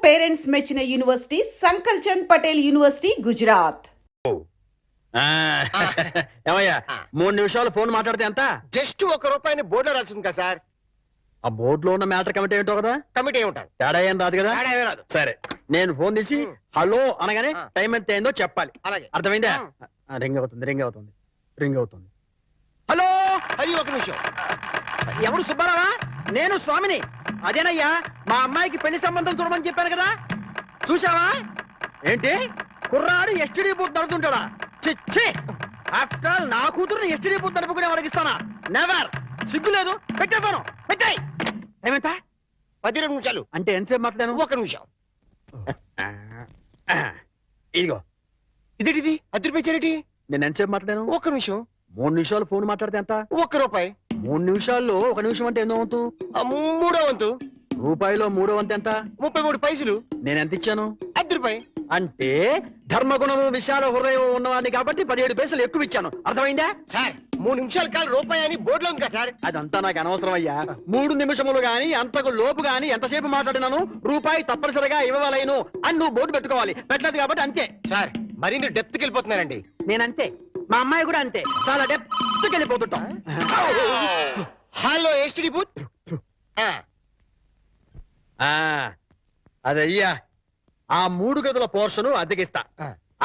Parents మెచ్చిన university సంకల్ Chand Patel university Gujarat. ఏమయ్యా 3 నిమిషాలు ఫోన్ మాట్లాడితే ఎంత? జస్ట్ ₹1 బోర్డులో రాసింది కదా సార్. ఆ బోర్డులో ఉన్న మ్యాటర్ కమిటీ ఏంటో కదా. కమిటీ ఏముంటారు, తేడా ఏం రాదు కదా. రాదు. సరే, నేను ఫోన్ తీసి హలో అనగానే టైం ఎంత అయిందో చెప్పాలి. అలాగే. అర్థమైందా? రింగ్ అవుతుంది. హలో. అది 1 నిమిషం. ఎవరు? సుబ్బారావా? నేను స్వామిని. అదేనయ్యా, మా అమ్మాయికి పెళ్లి సంబంధం చూడమని చెప్పాను కదా. చూసావా? ఏంటి కుర్రాడు ఎస్టీడీ బూత్ నడుతుంటాడా? చిచ్చి, ఆఫ్టర్ ఆల్ నా కూతురుని ఎస్టీడీ బూత్ నడుపుకునే వాడికి ఇస్తానా? నెవర్. సిగ్గు లేదు. పెట్టేస్తాను. పెట్టాయి. ఏమంతా? 12 నిమిషాలు. అంటే ఎంతసేపు మాట్లాడాను? 1 నిమిషం. ఇదిగో. ఇదేంటిది? ₹10 నేను ఎంతసేపు మాట్లాడాను? 1 నిమిషం. 3 నిమిషాలు ఫోన్ మాట్లాడితే ఎంత? ₹1. 3 నిమిషాల్లో 1 నిమిషం అంటే ఎన్నో వంతు? 3వ వంతు. రూపాయిలో 3వ వంతు ఎంత? 33 పైసలు. నేను ఎంత ఇచ్చాను? ₹10. అంటే ధర్మగుణము విశాల హృదయం ఉన్నవాడిని కాబట్టి 17 పైసలు ఎక్కువ ఇచ్చాను. అర్థమైందా? సార్ 3 నిమిషాలు కాదు ₹1 అని బోర్డులో ఉంది కదా సార్. అదంతా నాకు అనవసరం అయ్యా. 3 నిమిషములు గాని అంతకు లోపు గాని ఎంతసేపు మాట్లాడినాను రూపాయి తప్పనిసరిగా ఇవ్వవలేను అని నువ్వు బోర్డు పెట్టుకోవాలి. పెట్టలేదు కాబట్టి అంతే. సార్ మరి మీరు డెప్త్కి వెళ్ళిపోతున్నారండి. నేనంతే, మా అమ్మాయి కూడా అంతే. చాలా డెప్త్కి వెళ్ళిపోతుంటాం. Hello STD booth. అదయ్యా, ఆ 3 గదుల పోర్షను అద్దెకిస్తా.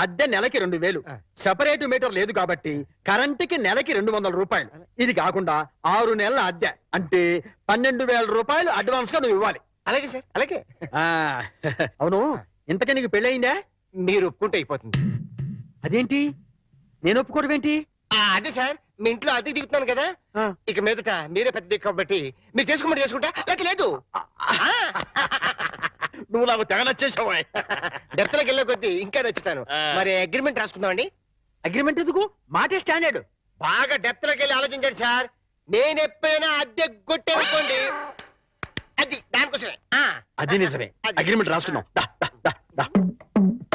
అద్దె నెలకి 2000. సెపరేట్ మీటర్ లేదు కాబట్టి కరెంటుకి నెలకి ₹200. ఇది కాకుండా 6 నెలల అద్దె అంటే ₹12,000 అడ్వాన్స్ గా నువ్వు ఇవ్వాలి. అలాగే సార్, అలాగే. అవును, ఇంతకీ నీకు పెళ్ళయిందా? మీరు ఒప్పుకుంటే అయిపోతుంది. అదేంటి నేను ఒప్పుకోవడం ఏంటి? అదే సార్, మీ ఇంట్లో అద్దెకి దిగుతున్నాను కదా, ఇక మీదట మీరే పెద్ద దిక్కు కాబట్టి మీరు చేసుకోమని చేసుకుంటా. లేక లేదు. నువ్వు నాకు తెగ నచ్చేసావా? డెప్త్లోకి వెళ్ళే కొద్దీ ఇంకా నచ్చుతాను. మరి అగ్రిమెంట్ రాసుకుందామండి. అగ్రిమెంట్ ఎందుకు? మాటే స్టాండర్డ్. బాగా డెప్త్లోకి వెళ్ళి ఆలోచించండి సార్. నేను ఎప్పుడైనా అద్దె కొట్టేనుకోండి, అది దానికోసమే. అది నిజమే. అగ్రిమెంట్ రాసుకున్నాం.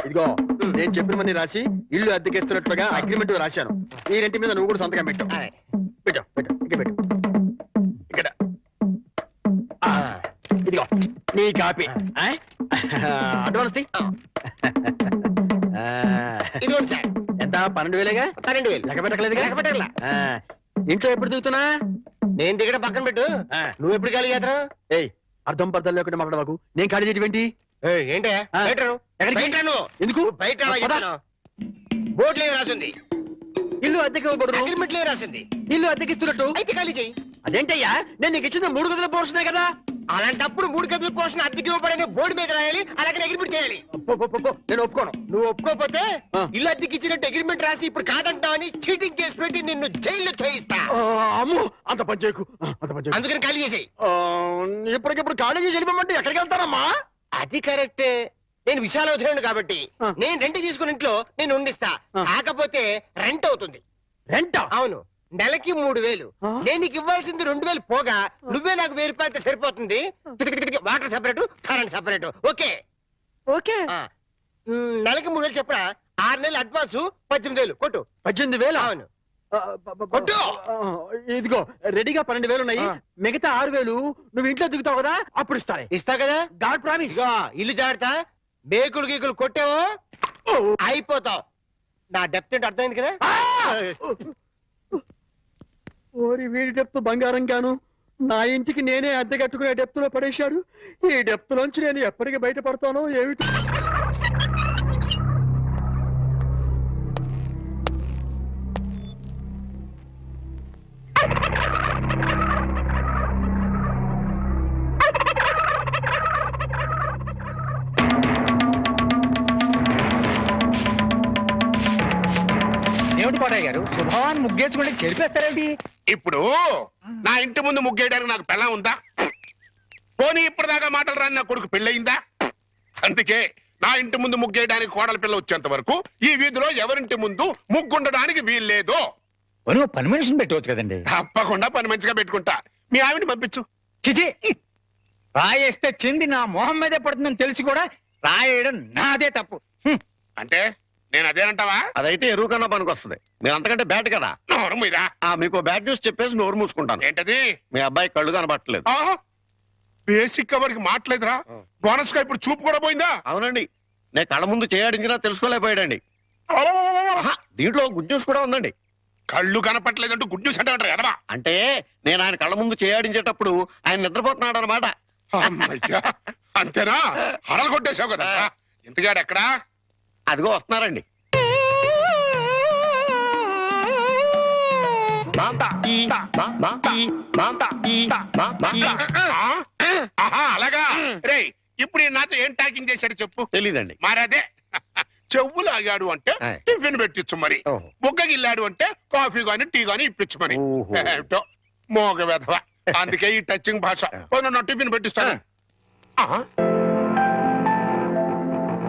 ఇదిగో, నేను చెప్పినవన్నీ రాసి ఇల్లు అద్దెకిస్తున్నట్లుగా అగ్రిమెంట్ రాశాను. ఈ రెంటి మీద నువ్వు కూడా సంతకం పెట్టు. ఇక్కడ ఇదిగో నీ కాపీ. అడ్వాన్స్ ఇదిగోండి సార్. ఎంత? 12,000గా? 12,000. లెక్క పెట్టలేదు. ఇంట్లో ఎప్పుడు దిగుతున్నా? నేను దిగడం పక్కన పెట్టు, నువ్వు ఎప్పుడు ఖాళీ చేస్తావు? ఏయ్, అర్థం పర్థం లేకుండా మాట్లాడవాకు. నేను ఖాళీ చేయటం ఏంటి? ఎందుకు బయట బోర్డులో రాసింది ఇల్లు అద్దెకి ఇవ్వబడదు. అగ్రిమెంట్ లో రాసింది ఇల్లు అద్దెకిస్తున్నట్టు. అయితే ఖాళీ చెయ్యి. అదేంటయ్యా, నేను నీకు ఇచ్చిన 3 గదుల పోర్షనే కదా. అలాంటప్పుడు 3 గదుల పోర్షన్ అద్దెకి ఇవ్వబడని బోర్డు మీద రాయాలి, అలాగే అగ్రిమెంట్ చేయాలి. నేను ఒప్పుకోను. నువ్వు ఒప్పుకోకపోతే ఇల్లు అద్దెకి ఇచ్చినట్టు అగ్రిమెంట్ రాసి ఇప్పుడు కాదంటావని చీటింగ్ కేసు పెట్టి నిన్ను జైల్లో చేయిస్తా. అమ్ము, అంత పని చేయకు. అందుకని ఖాళీ చేసేయి. ఇప్పటికిప్పుడు ఖాళీ చేసి వెళ్ళిపోమంటే ఎక్కడికి వెళ్తానమ్మా? అది కరెక్టే. నేను విశాల వదిలేను కాబట్టి నేను రెంట్ తీసుకున్న ఇంట్లో నేను ఉండిస్తా. కాకపోతే రెంట్ అవుతుంది. రెంట్? అవును, నెలకి 3,000. నేను నీకు ఇవ్వాల్సింది 2,000 పోగా నువ్వే నాకు 1,000 అయితే సరిపోతుంది. Water separate, current separate. Okay okay. నెలకి 3,000 చెప్పరా? 6 నెలలు అడ్వాన్స్ 18,000 కొట్టు. 18,000? అవును కొట్టు. ఇదిగో రెడీగా 12,000 ఉన్నాయి. మిగతా 6,000 నువ్వు ఇంట్లో దిగుతావు కదా, అప్పుడు ఇస్తా కదా. God promise. ఇల్లు జాగ్రత్త. మేకులు గీకులు కొట్టావో అయిపోతావు. నా డెప్త్ ఏంటి అర్థమైంది కదా. ఓరి, వీడి డెప్త్ బంగారం గాను నా ఇంటికి నేనే అద్దె కట్టుకునే డెప్త్ లో పడేశాడు. ఈ డెప్త్ లోంచి నేను ఎప్పటికి బయటపడతానో ఏమిటి? ఏమిటి కోటయ్య గారు, స్వభావాన్ని ముగ్గేసుకుంటే చెరిపేస్తారేంటి? ఇప్పుడు నా ఇంటి ముందు ముగ్గేయడానికి నాకు పెళ్ళం ఉందా? పోనీ ఇప్పటిదాకా మాటలు రాని నా కొడుకు పెళ్ళయిందా? అందుకే నా ఇంటి ముందు ముగ్గేయడానికి కోడల పిల్ల వచ్చేంత వరకు ఈ వీధిలో ఎవరింటి ముందు ముగ్గుండడానికి వీల్లేదు. పని మనిషిని పెట్టవచ్చు కదండి. తప్పకుండా పని మంచిగా పెట్టుకుంటా. మీ ఆవిడని పంపించు. చిచి, రాయేస్తే చింది నా మొహం మీదే పడుతుందని తెలిసి కూడా రాయడం నాదే తప్పు. అంటే నేను అదేనంటావా? అదైతే ఎరువు కన్నా పనికి వస్తుంది. మీరు అంతకంటే బ్యాట్ కదా. నోరు మీరా. మీకు బ్యాడ్ న్యూస్ చెప్పేసి నోరు మూసుకుంటాను. ఏంటది? మీ అబ్బాయి కళ్ళు కనబట్టలేదు. బేసిక్ గా వాడికి మాట్లేదురా. బోనస్ గా ఇప్పుడు చూపు కూడా పోయిందా? అవునండి, నేను కళ్ళ ముందు చేయాడించినా తెలుసుకోలేకపోయాడండి. ఆహా, దీంట్లో గుడ్ న్యూస్ కూడా ఉందండి. కళ్ళు కనపట్లేదంటూ గుడ్ న్యూస్ అంటే ఎడవా. అంటే నేను ఆయన కళ్ళ ముందు చేయాడించేటప్పుడు ఆయన నిద్రపోతున్నాడు అనమాట. అమ్మయ్యా, అంతేనా? హరలు కొట్టేశావు కదా. ఇంతగాడు ఎక్కడా? అదిగో వస్తున్నారండి. ఆహా, అలాగా. రేయ్, ఇప్పుడు ఈయన నాతో ఏం టాకింగ్ చేశాడు చెప్పు. తెలీదండి. మరదే చెవులు ఆగాడు అంటే ఆయ్. టిఫిన్ పెట్టించు మరి. ఓహో. బుగ్గగిల్లాడు అంటే కాఫీ గాని టీ గాని ఇప్పించు మరి. ఓహో. ఏమిటో మోగ వెధవ. అందుకే ఈ టచింగ్ భాష. నా టిఫిన్ పెట్టిస్తాను. ఆహా.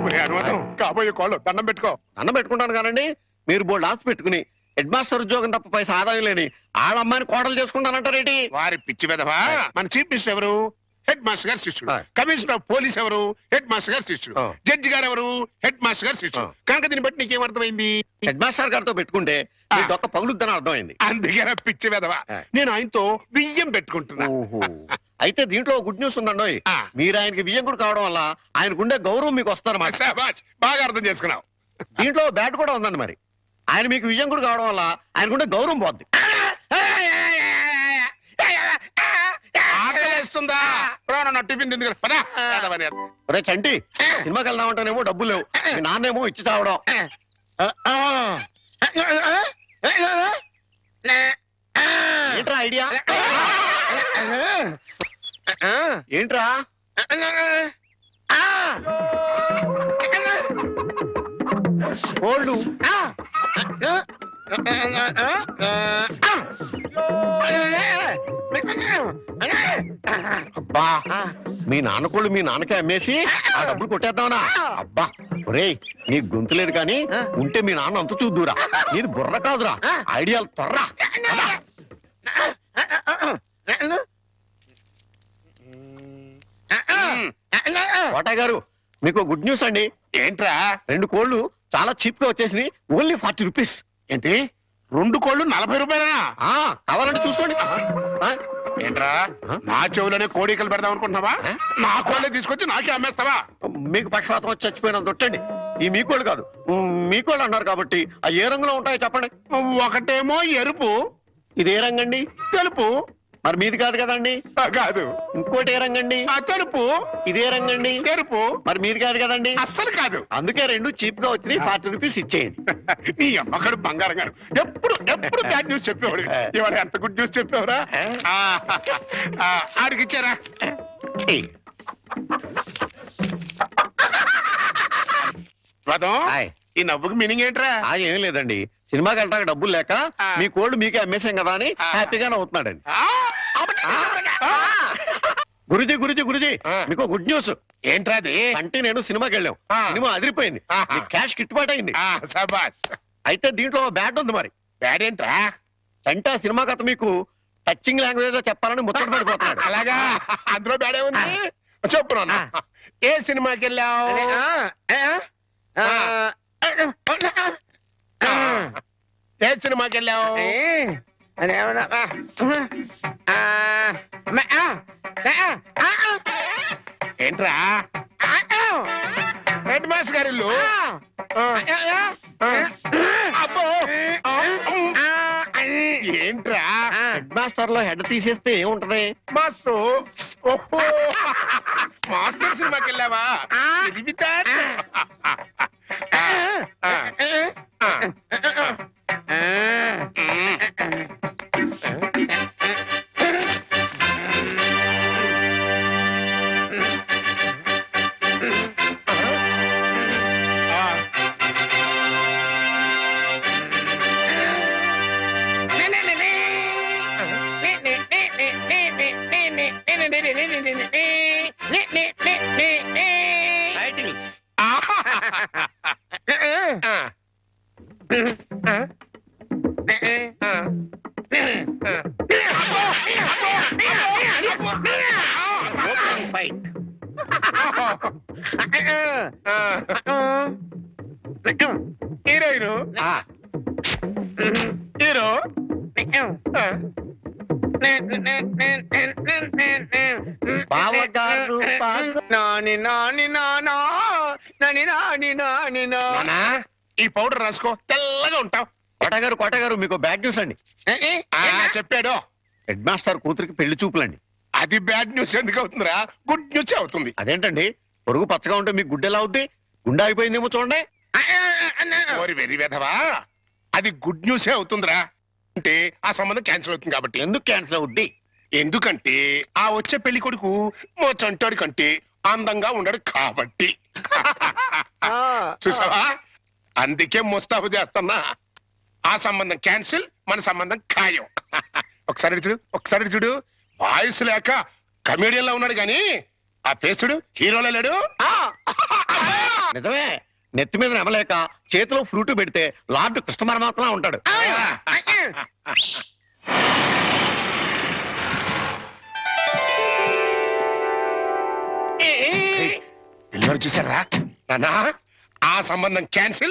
ఒరే అనుమానం, కాబోయే కోళ్ళు దండం పెట్టుకో. అన్నం పెట్టుకుంటాను కానండి, మీరు బోల్డ్ ఆస్తి పెట్టుకుని హెడ్ మాస్టర్ ఉద్యోగం తప్ప పైసా ఆదాయం లేని వాళ్ళ అమ్మాయిని కోడలు చేసుకుంటానంటారేంటి? వారి పిచ్చి వెధవా. మన చీఫ్ మినిస్టర్ ఎవరు? హెడ్ మాస్టర్ గారు శిష్యుడు. ఆయ్. కమిషనర్ ఆఫ్ పోలీస్ ఎవరు? హెడ్ మాస్టర్ గారు శిష్యుడు. ఆ. జడ్జి గారు ఎవరు? హెడ్ మాస్టర్ గారు శిష్యుడు. కనుక దీన్ని బట్టి నీకేమర్థమైంది? హెడ్ మాస్టర్ గారితో పెట్టుకుంటే మీ దొక్క పగులుద్దని అర్థమైంది. అందుకే పిచ్చి వెధవా. ఆయ్. నేను ఆయనతో బియ్యం పెట్టుకుంటున్నా. ఓహో. అయితే దీంట్లో గుడ్ న్యూస్ ఉందండి. ఆ. మీరు ఆయనకి వియ్యంకుడు కావడం వల్ల ఆయనకుండే గౌరవం మీకు వస్తారన్నమాట. శాబాష్, బాగా అర్థం చేసుకున్నావు. దీంట్లో బ్యాట్ కూడా ఉందండి. మరి ఆయన మీకు వియ్యంకుడు కావడం వల్ల ఆయనకుండే గౌరవం పోద్ది. ఆకలేస్తుందా? నా టిఫిన్ తింది కదా. పద. యాదవని. రే చంటి, సినిమాకి వెళ్దామంటేనేమో డబ్బులు లేవు, మీ నాన్నేమో ఇచ్చి చావడం. ఏంట్రా ఐడియా? ఏంట్రా? కోళ్ళు. అబ్బా, మీ నాన్న కోళ్ళు మీ నాన్నకే అమ్మేసి ఆ డబ్బులు కొట్టేద్దామనా? అబ్బా ఒరేయ్, నీ గొంతు లేదు కానీ ఉంటే మీ నాన్న అంత చూద్దురా. నీది బుర్ర కాదురా, ఐడియాలు తొర్రా. కోటయ్య గారు, మీకు గుడ్ న్యూస్ అండి. ఏంట్రా? 2 కోళ్ళు చాలా చీప్ గా వచ్చేసి ఓన్లీ 40 రూపీస్. ఏంటి 2 కోళ్ళు 40 రూపాయలేనా? కావాలంటే చూసుకోండి. ఆ, ఏంట్రా, ఆ? నా చెవులోనే కోడికలు పెడదాం అనుకుంటున్నావా? ఆ? నా కోళ్ళే తీసుకొచ్చి నాకే అమ్మేస్తావా? మీకు పక్షపాతం వచ్చి చచ్చిపోయినంత తొట్టండి. ఈ మీకోళ్ళు కాదు, మీకోళ్ళు అన్నారు కాబట్టి ఆ ఏ రంగులో ఉంటాయో చెప్పండి. ఒకటేమో ఎరుపు, ఇది ఏ రంగండి? తెలుపు. మరి మీది కాదు కదండి. కాదు. ఇంకోటి ఏ రంగండి? ఆ తెలుపు. ఇదే రంగండి. తెలుపు. మరి మీది కాదు కదండి. అస్సలు కాదు. అందుకే 2 చీప్ గా వచ్చి 40 రూపీస్ ఇచ్చేయండి. నీ అమ్మగారు బంగారం గారు ఎప్పుడు ఎప్పుడు బ్యాడ్ న్యూస్ చెప్పేవాడు. ఇవాళ ఎంత గుడ్ న్యూస్ చెప్పేవరా? ఆడికి ఇచ్చారా? రథం, హాయ్. ఈ నవ్వుకి మీనింగ్ ఏంట్రా? ఏం లేదండి, సినిమాకి వెళ్ళడానికి డబ్బులు లేక మీ కోళ్ళు మీకే అమ్మేశాం కదా అని హ్యాపీగానే అవుతున్నాడండి. గురుజీ గురుజీ గురుజీ, మీకు గుడ్ న్యూస్. ఏంట్రా అది? అంటే నేను సినిమాకి వెళ్ళాం, సినిమా అదిరిపోయింది, మీకు క్యాష్ గిట్టుబాటు అయింది. సబాస్. అయితే దీంట్లో బ్యాట్ ఉంది. మరి బ్యాడ్ ఏంట్రా? అంటే ఆ సినిమా కథ మీకు టచింగ్ లాంగ్వేజ్ లో చెప్పాలని ముచ్చట పడిపోతున్నాడు. అలాగా? అందులో బ్యాడే ఉంది. చెప్పు నాన్న. ఏ సినిమాకి వెళ్ళావు? ఏ సినిమాకి వెళ్ళావు? ఏంట్రా? హెడ్ మాస్టర్ గారి ఇల్లు. అబ్బో. ఏంట్రా? హెడ్ మాస్టర్ లో హెడ్ తీసేస్తే ఏముంటది? మాస్టర్. ఓహో, మాస్టర్ సినిమాకి వెళ్ళావా? ఇది వితార్. Titles. Open fight. Heroine. Hero. బావగారు నాని నాని నానా నాని నాని నాని నా నానా ఈ పౌడర్ రాసుకో తెల్లగా ఉంటావు. కోటగారు మీకు బ్యాడ్ న్యూస్ అండి. చెప్పాడు. హెడ్ మాస్టర్ కూతురికి పెళ్లి చూపులండి. అది బ్యాడ్ న్యూస్ ఎందుకు అవుతుందిరా? గుడ్ న్యూస్ అవుతుంది. అదేంటండి, పొరుగు పచ్చగా ఉంటే మీకు గుడ్డెలా అవుద్ది? గుండె అయిపోయిందేమో చూడండి. ఓరి వెరీ వెధవా, అది గుడ్ న్యూసే అవుతుందిరా. అంటే ఆ సంబంధం క్యాన్సిల్ అవుతుంది కాబట్టి. ఎందుకు క్యాన్సిల్ అవుద్ది? ఎందుకంటే ఆ వచ్చే పెళ్లి కొడుకు మా చంటాడి కంటే అందంగా ఉండడు కాబట్టి. చూసావా, అందుకే ముస్తాబు చేస్తున్నా. ఆ సంబంధం క్యాన్సిల్, మన సంబంధం ఖాయం. ఒకసారి ఇటు చూడు, ఒకసారి ఇటు చూడు. వాయిస్ లేక కమేడియన్ లా ఉన్నాడు గాని ఆ ఫేస్ చూడు, హీరోలో లేడు. నిజమే, నెత్తి మీద నెమలేక చేతిలో ఫ్రూట్ పెడితే లార్డ్ కృష్ణ పరమాత్మ ఉంటాడు. పిల్లలు చూసారా నాన్న, ఆ సంబంధం క్యాన్సిల్,